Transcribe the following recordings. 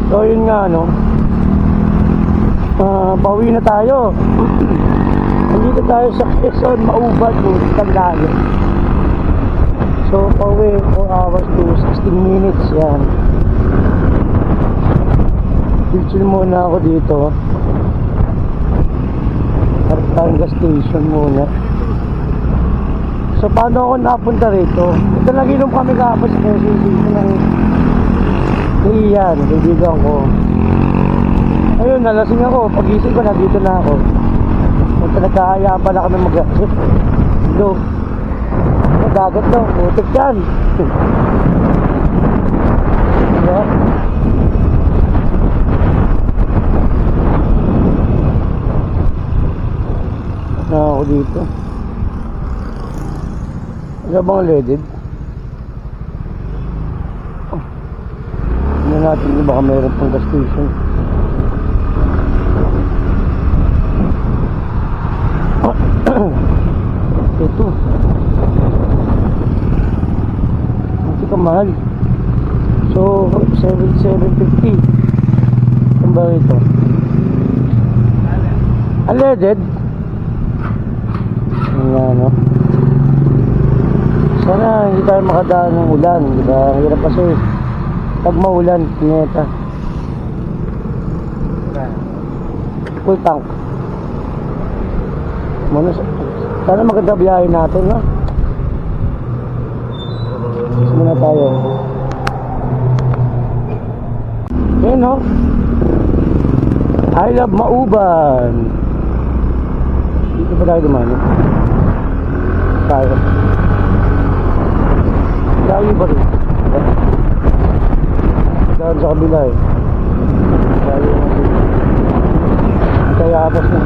So yun nga no, pauwi na tayo. Nandito tayo sa Quezon, Maubat, Taglalo. So pauwi 4 hours to 16 minutes yan. Chill muna ako dito. Harap tayong gas station muna. So paano ako napunta rito? Ito nag-inom kami kahapon sa Quezon City ng Iyan, kaibigan ko. Ayun, nalasing ako. Pag-isip ko, nandito na ako. Kung nagkahaya pala kami mag-asit. Hello. Nadagat daw, putik yan. Diba? Na ako dito. Ano bang leaded? Oh. Tignan natin, baka mayroon pang gas station. Ito. Hindi ka mahal. So, 750. Saan ba ito? Unleaded? Ayan, no? Sana hindi tayo makadaan ng ulan, diba? Hirap kasi pag maulan, pineta. Full tank. Sana maganda biyahe natin, no? Muna tayo. Yan, no? I love Mauban. Dito pa tayo dumaan, no? Tayo. Layo ba rin? Dahil sa kabila eh. Layo natin. Kaya atas na.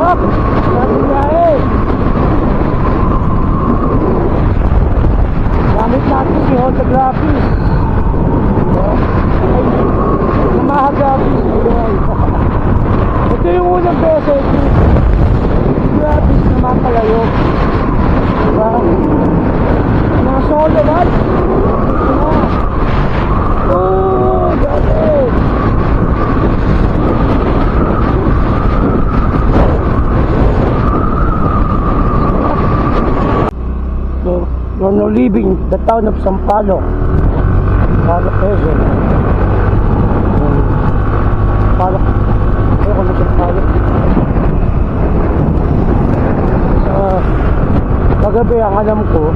Up! Natin biyahe! Gamit natin si Honda Graphics. Ay, Yamaha Graphics. Ito yung unang beses. Graphics na mapalayo. Diba? Mga solo ride. Oh, grabe. So, we're now leaving the town of Sampaloc. Sampaloc, Quezon. Sampaloc. Ayoko na Sampaloc. Kagabi ang alam ko,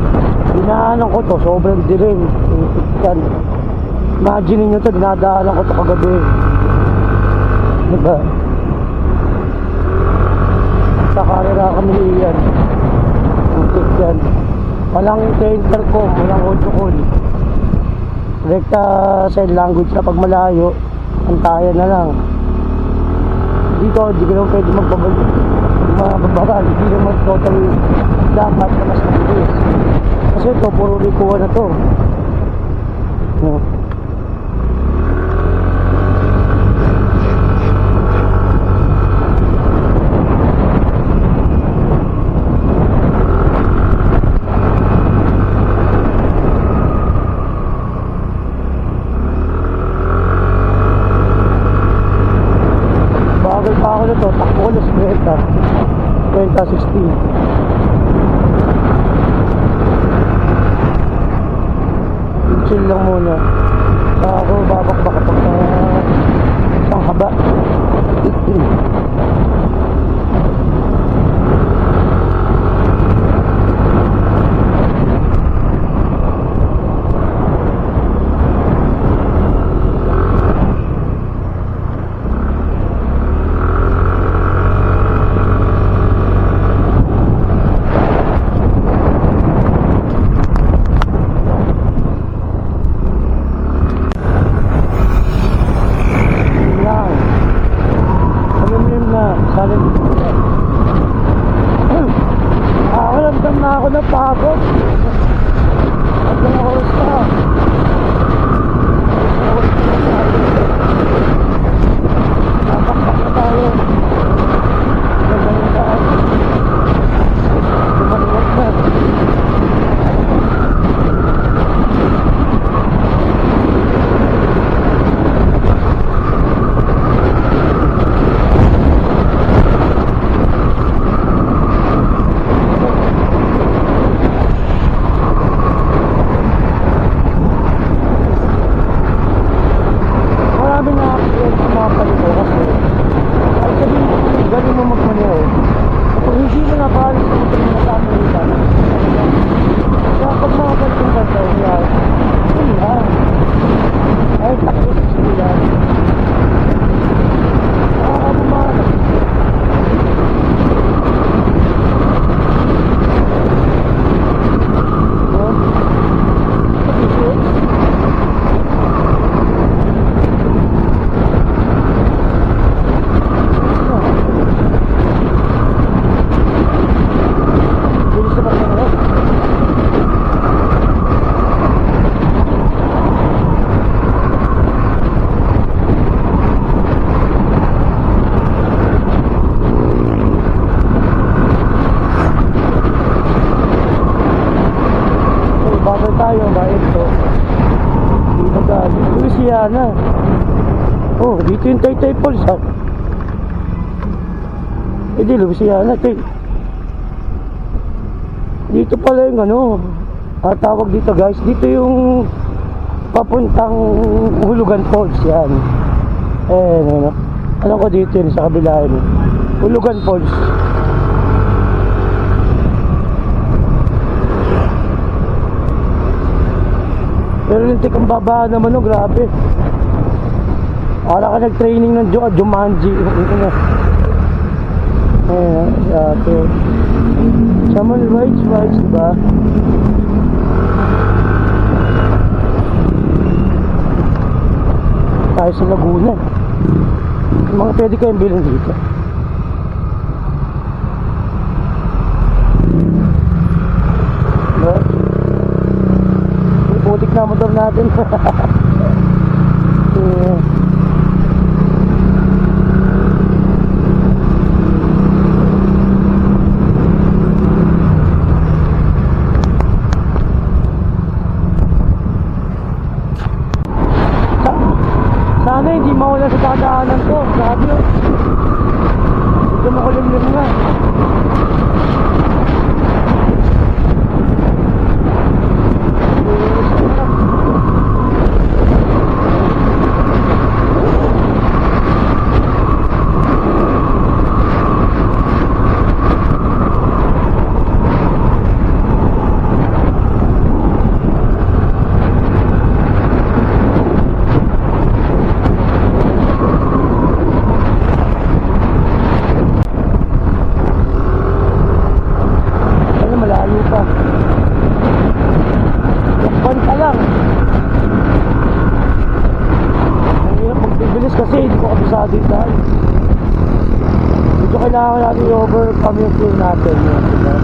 dinaanan ko to, sobrang dilim. Imagine nyo to, dinadaanan ko to kagabi. Diba? Sa karera kami iyan. Yan. Walang intercom, walang audio call. Direkta sign language na pag malayo, antayan na lang. Dito, hindi ko naman pwede magbabara, hindi naman total dapat na mas mabilis. Kasi ito, puro likuha na to. No. Bagal pa ako na to, takbo ko na sa 2016. Chill lang muna. Saka ako babakbak kapag isang haba. Nakaramdam na ako ng pagod. At ng oras pa. Napakpak na tayo. Ganda yung daan. Dumaliwag na. bayan to. Dito galing. Louisiana. Oh, dito yung Taytay Falls ha. Eh di, Louisiana ito eh. Dito pala yung ano, tawag dito guys, dito yung papuntang Hulugan Falls yan. Ano, alam ko dito yun sa kabila yun. Hulugan Falls. Pero lintik ang baba naman, no, grabe. Para ka nag-training ng Jumanji. Ito. Saman rides, diba? Tayo sa Laguna. Mga pwede kayong bilhin dito. Diba? Putik na motor natin. Yeah. Sana hindi mawala sa dadaanan ko. Grabe yun. Ito makulimlim nga. Kasi hindi ko kabisado yung dahil dito kailangan natin i-overcome yung feel natin yun, diba?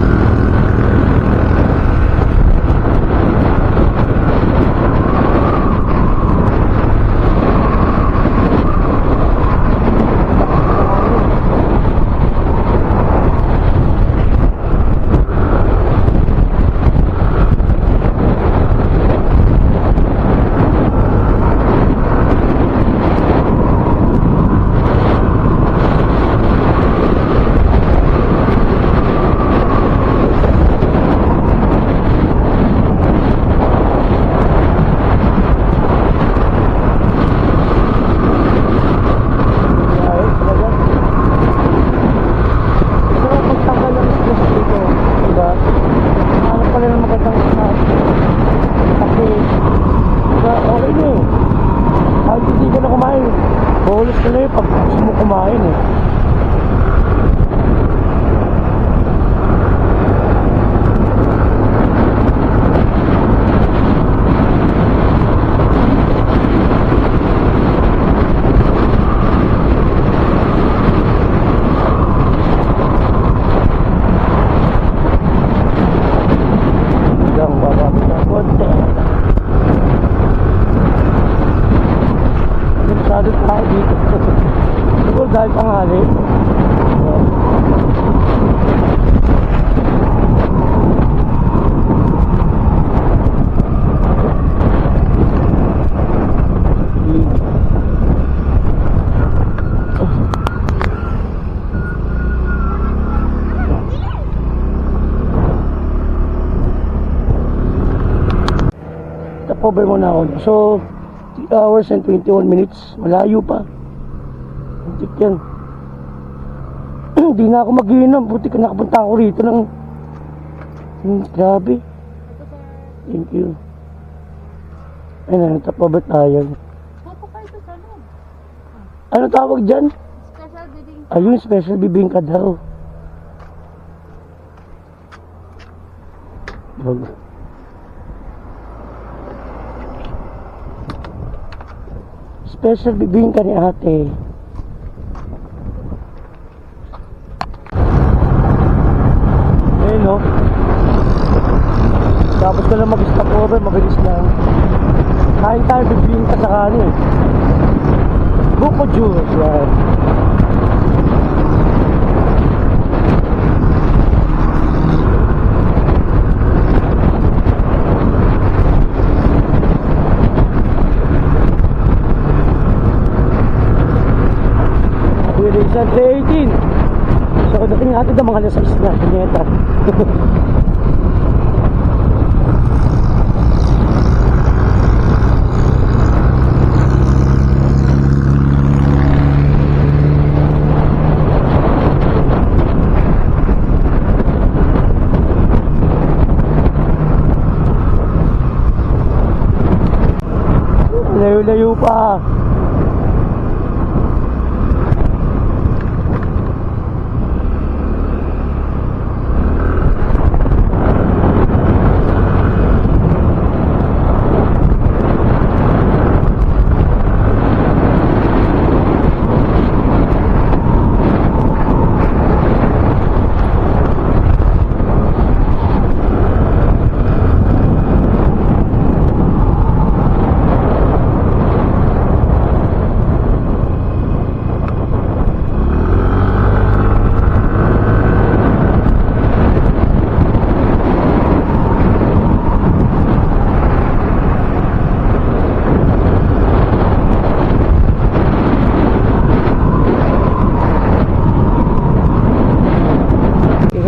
Bolos ka na yun pag gusto mo kumain eh. Hanggang bababa sa konti. Masyado tayo dito. Siguro dahil panghali. Stop-over muna ako. So 3 hours and 21 minutes. Malayo pa. Butik yan. Hindi na ako mag-inom. Butik na nakapunta ako rito ng grabe. Thank you. Ayun, stop-over tayo. Ano tawag dyan? Special bibingka. Ayun, special bibingka daw. Special bibingka ni ate. Ayun, no? Tapos ko lang mag-stop over, mabilis lang. Kain tayo bibingka sa kanin. Buko juice, yan. hatid ang mga alas 6 na, punyeta. Layo-layo pa.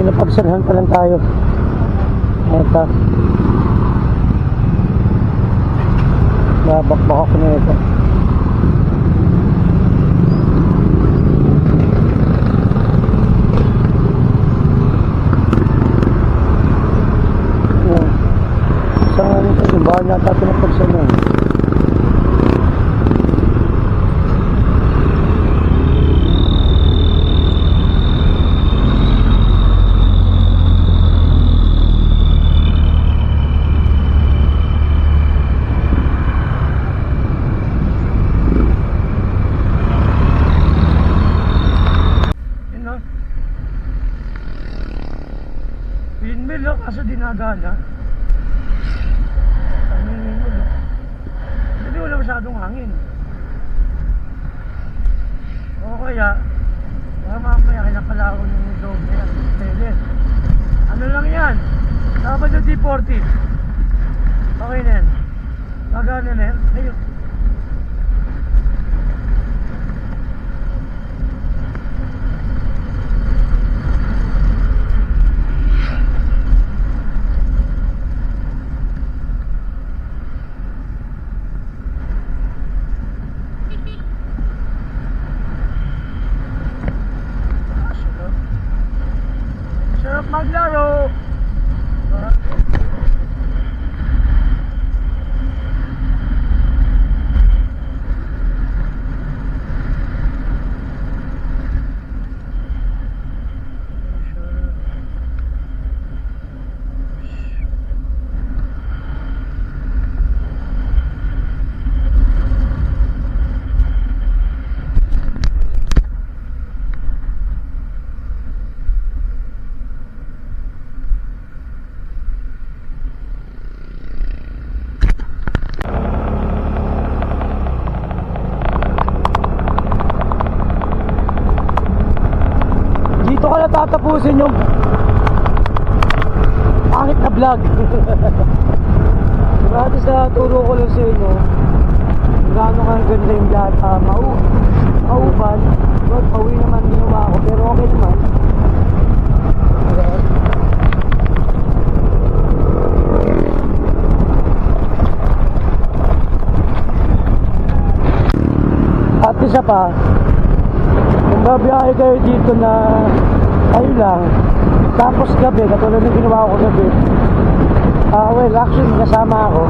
Napagsanhan pa lang tayo. Eto. Babakbak ako na ito. Saan ito? Bahan nata ito napagsanhan. Windmill lang kaso dinagana. Ano yung windmill lang? Hindi wala masyadong hangin. O kaya mamaya kinapalawan yung dog na yan. Tele. Ano lang yan? Sabado D40. Okay na yan. Magana na yan. Ayun. Sarap maglaro. Dito ka na tatapusin yung pangit na vlog. Grabe sa turo ko lang sa inyo gaano ka ganda yung lahat. Mauban but pauwi naman ginawa ko pero okay naman. At isa pa, kung babiyahe kayo dito na kayo lang, tapos gabi, katulad ng ginawa ko gabi, well, actually, kasama ako,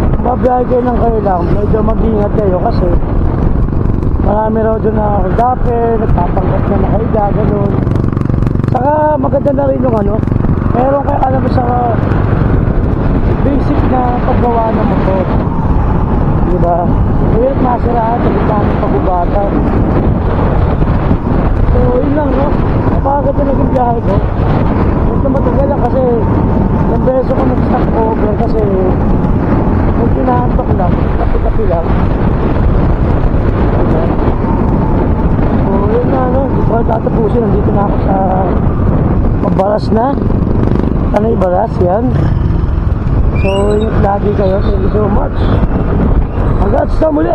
kung babiyahe kayo ng kayo lang, medyo mag-ingat kayo kasi marami raw doon na kagape, nagpapanggap na nakahiga, ganun. Saka maganda na rin yung ano, meron kayo alam mo sa basic na paggawa ng motor. Diba? Kaya masiraan sa gitna ng pagubatan. So, yun lang, no? Napakaganda na yung biyahe ko. Ito matagal lang kasi ng beso ko nag-stop over kasi kung kinahantok lang, kapi-kapi lang. Diba? So, yun na, no? Hindi ko tatapusin. Nandito na ako sa Baras na. Tanay Baras, yan. So, ingat lagi kayo. Thank you so much. Hanggang sa muli.